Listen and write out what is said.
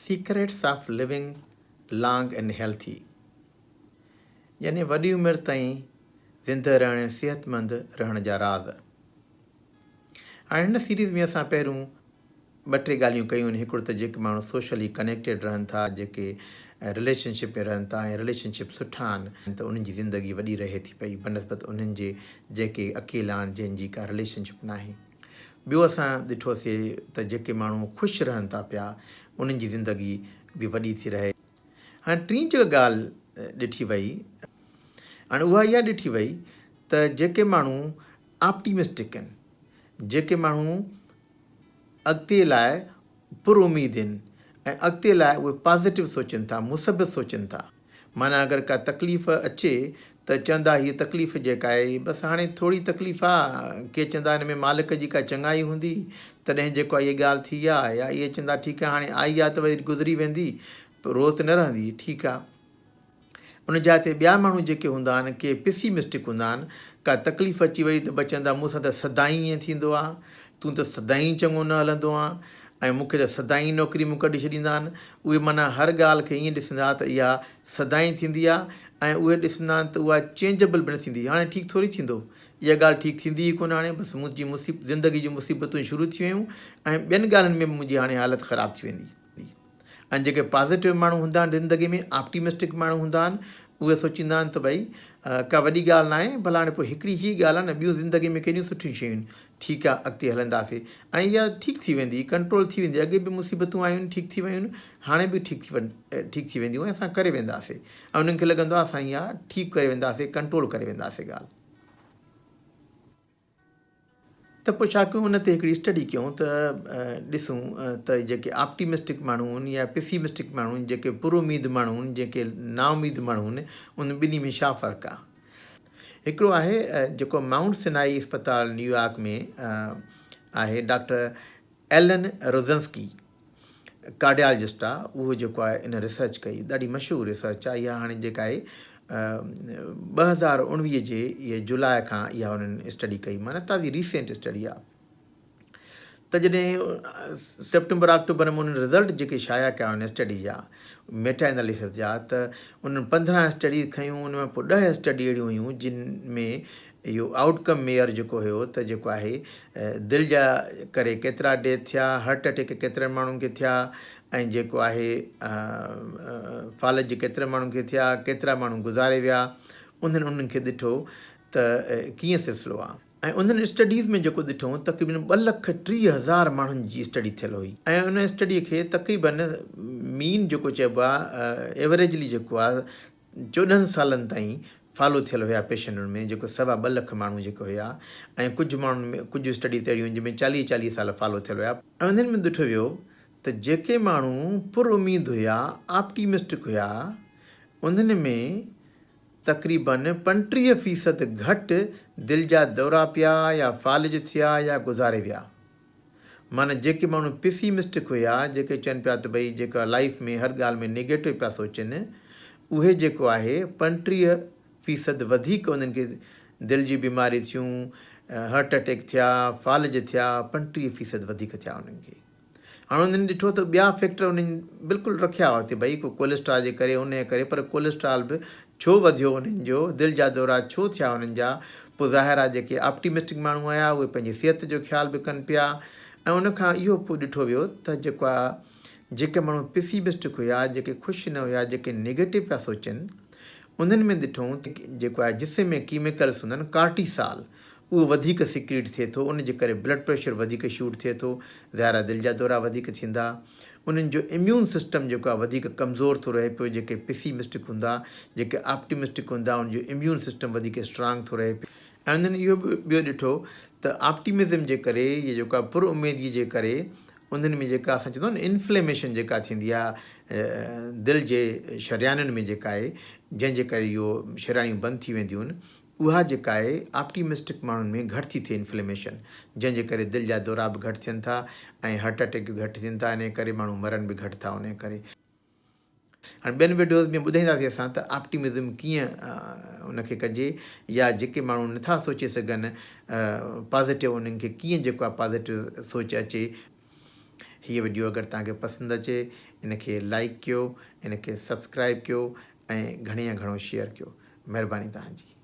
Secrets of living long and healthy. यानी वॾी उमिरि ताईं ज़िंदह रहण सेहतमंद रहण जा राज़। हाणे हिन सीरीज़ में असां पहिरियों ॿ टे ॻाल्हियूं कयूं आहिनि। हिकिड़ो त जेके माण्हू सोशली कनेक्टेड रहनि था, जेके रिलेशनशिप में रहनि था ऐं रिलेशनशिप सुठा आहिनि, त उन्हनि जी ज़िंदगी वॾी रहे थी पई बनस्बत उन्हनि जे जेके अकेला आहिनि, जंहिंजी का रिलेशनशिप न आहे। ॿियो असां ॾिठोसीं त जेके माण्हू ख़ुशि रहनि था पिया, उन्हनि जी ज़िंदगी बि वॾी थी रहे। हाणे टी जेका ॻाल्हि ॾिठी वई, हाणे उहा इहा ॾिठी वई त जेके माण्हू ऑप्टिमिस्टिक आहिनि, जेके माण्हू अॻिते लाइ पुरउमीद आहिनि ऐं अॻिते लाइ उहे पॉज़िटिव सोचनि था, मुसबित सोचनि था। माना अगरि का तकलीफ़ अचे त चवंदा हीअ तकलीफ़ जेका आहे बसि हाणे थोरी तकलीफ़ आहे, के चवंदा हिन में मालिक जी का चङाई हूंदी तॾहिं जेको आहे इहा ॻाल्हि थी आहे, या इहे चवंदा ठीकु आहे हाणे आई आहे त वरी गुज़री वेंदी, रोज़ न रहंदी, ठीकु आहे। उन जाइ ते ॿिया माण्हू जेके हूंदा आहिनि, के पेसिमिस्टिक हूंदा आहिनि, का तकलीफ़ अची वई त बसि चवंदा मूंसां त सदाईं ईअं थींदो आहे, तूं त सदाईं चङो न हलंदो आहे ऐं मूंखे त सदाईं नौकिरी मूं कढी छॾींदा आहिनि। उहे माना हर ॻाल्हि खे ईअं ॾिसंदा त इहा सदाईं थींदी आहे ऐं उहे ॾिसंदा आहिनि त उहा चेंजेबल बि न थींदी। हाणे ठीकु थोरी थींदो, इहा ॻाल्हि ठीकु थींदी ई कोन, हाणे बसि मुंहिंजी ज़िंदगी जी मुसीबतूं शुरू थी वियूं ऐं ॿियनि ॻाल्हियुनि में मुंहिंजी हाणे हालति ख़राबु थी वेंदी। ऐं जेके पॉज़िटिव माण्हू हूंदा आहिनि ज़िंदगी में, ऑप्टिमिस्टिक माण्हू हूंदा आहिनि, उहे सोचींदा आहिनि त भई का वॾी ॻाल्हि न आहे, भला हाणे पोइ हिकिड़ी ही ॻाल्हि आहे न, ॿियूं ज़िंदगी में केॾियूं सुठियूं शयूं आहिनि, ठीकु आहे अॻिते हलंदासीं ऐं इहा ठीकु थी वेंदी, कंट्रोल थी वेंदी। अॻे बि मुसीबतूं आयूं आहिनि, ठीकु थी वियूं आहिनि, हाणे बि ठीकु थी वेंदियूं ऐं असां करे वेंदासीं ऐं उन्हनि खे लॻंदो आहे असां इहा ठीकु करे वेंदासीं, कंट्रोल करे वेंदासीं ॻाल्हि। त पोइ छा कयूं, उन ते हिकिड़ी स्टडी कयूं त ॾिसूं त जेके ऑप्टिमिस्टिक माण्हू आहिनि या पेसिमिस्टिक माण्हू आहिनि, जेके पुरउमीद माण्हू आहिनि, जेके नाउमीद माण्हू आहिनि, उन ॿिन्ही में छा फ़र्क़ु आहे। हिकिड़ो आहे जेको माउंट सिनाई अस्पताल न्यूयॉर्क में आहे, डॉक्टर एलन रोज़न्स्की कार्डियोलॉजिस्ट आहे, उहो जेको आहे इन रिसर्च कई, ॾाढी मशहूरु रिसर्च आहे इहा। हाणे जेका आहे 2019 जे इहे जुलाई खां इहा उन्हनि स्टडी कई, माना ताज़ी रीसेंट स्टडी आहे। त जॾहिं सेप्टेंबर अक्टूबर में उन्हनि रिज़ल्ट जेके शाया कया उन स्टडी जा, मेटा एनालिसिस जा, त उन्हनि 15 स्टडी खयूं, उन में पोइ 10 स्टडी अहिड़ियूं हुयूं जिन में इहो आउटकम मेयर जेको हुयो त जेको आहे दिलि जा करे केतिरा डेथ थिया, हार्ट अटैक केतिरनि माण्हुनि खे थिया ऐं जेको आहे फालज जे केतिरे माण्हुनि खे थिया, केतिरा माण्हू गुज़ारे विया, उन्हनि खे ॾिठो त कीअं सिलसिलो आहे। ऐं उन्हनि स्टडीज़ में जेको ॾिठो तक़रीबन 2,30,000 माण्हुनि जी स्टडी थियल हुई ऐं उन स्टडीअ खे तक़रीबन मीन जेको चइबो आहे, एवरेजली जेको आहे 14 सालनि ताईं फॉलो थियल हुया पेशेंटुनि में, जेको 2.25 लख माण्हू जेके हुया ऐं कुझु माण्हुनि में कुझु स्टडी त अहिड़ियूं जंहिंमें 40 साल फॉलो थियल हुया। ऐं उन्हनि में ॾिठो वियो त जेके माण्हू पुरउमीद हुया, ऑप्टिमिस्टिक हुया, उन्हनि में तक़रीबन 35% घटि दिलि जा दौरा पिया या फालिज थिया या गुज़ारे विया। माना जेके माण्हू पेसिमिस्टिक हुया, जेके चवनि पिया त भई जेका लाइफ में हर ॻाल्हि में नेगेटिव पिया सोचनि, उहे जेको आहे 35% वधीक उन्हनि खे दिलि जी बीमारी थियूं, हार्ट अटैक थिया, फालिज थिया, 35% वधीक थिया उन्हनि खे। हाणे उन्हनि ॾिठो त ॿिया फैक्टर उन्हनि बिल्कुलु रखिया हुआ, भई को कोलेस्ट्रॉल जे करे, उन जे करे, पर कोलेस्ट्रॉल बि छो वधियो उन्हनि जो, दिलि जा दौरा छो थिया उन्हनि जा। पोइ ज़ाहिर आहे जेके ऑप्टिमिस्टिक माण्हू आया उहे पंहिंजी सिहत जो ख़्यालु बि कनि पिया ऐं उनखां इहो पोइ ॾिठो वियो त जेको आहे जेके माण्हू पेसिमिस्टिक हुया, जेके ख़ुशि न हुया, जेके नेगेटिव पिया सोचनि, उन्हनि में ॾिठो जेको आहे जिस्म में केमिकल्स हूंदा आहिनि, कार्टिसाल, उहो वधीक सिक्रीट थिए थो, उनजे करे ब्लड प्रेशर वधीक शूट थिए थो, ज़ाहिर दिलि जा दौरा वधीक थींदा। उन्हनि जो इम्यून सिस्टम जेको आहे वधीक कमज़ोर थो रहे पियो, जेके पेसिमिस्टिक हूंदा, जेके ऑप्टिमिस्टिक हूंदा, उनजो इम्यून सिस्टम वधीक स्ट्रांग थो रहे पियो। ऐं उन्हनि इहो बि ॿियो ॾिठो त ऑप्टिमिज़म जे करे, इहे जेको आहे पुरउमीदगी जे करे, उन्हनि में जेका असां चवंदा आहियूं न इन्फ्लेमेशन जेका थींदी आहे दिलि जे शरियाननि में जेका आहे, जंहिंजे करे इहो शरियानियूं बंदि थी वेंदियूं आहिनि, उहा जेका आहे ऑप्टिमिस्टिक माण्हुनि में घटि थी थिए इन्फ्लेमेशन, जंहिंजे करे दिलि जा दौरा बि घटि थियनि था ऐं हार्ट अटैक बि घटि थियनि था, इन करे माण्हू मरण बि घटि था उन करे। हाणे ॿियनि वीडियोज़ में ॿुधाईंदासीं असां त ऑप्टिमिज़म कीअं उनखे कजे, या जेके माण्हू नथा सोचे सघनि पॉज़िटिव, उन्हनि खे कीअं जेको आहे पॉज़िटिव सोच अचे। हीअ वीडियो अगरि तव्हांखे पसंदि अचे इनखे लाइक कयो, इनखे सब्सक्राइब कयो ऐं घणे या घणो शेयर कयो। महिरबानी तव्हांजी।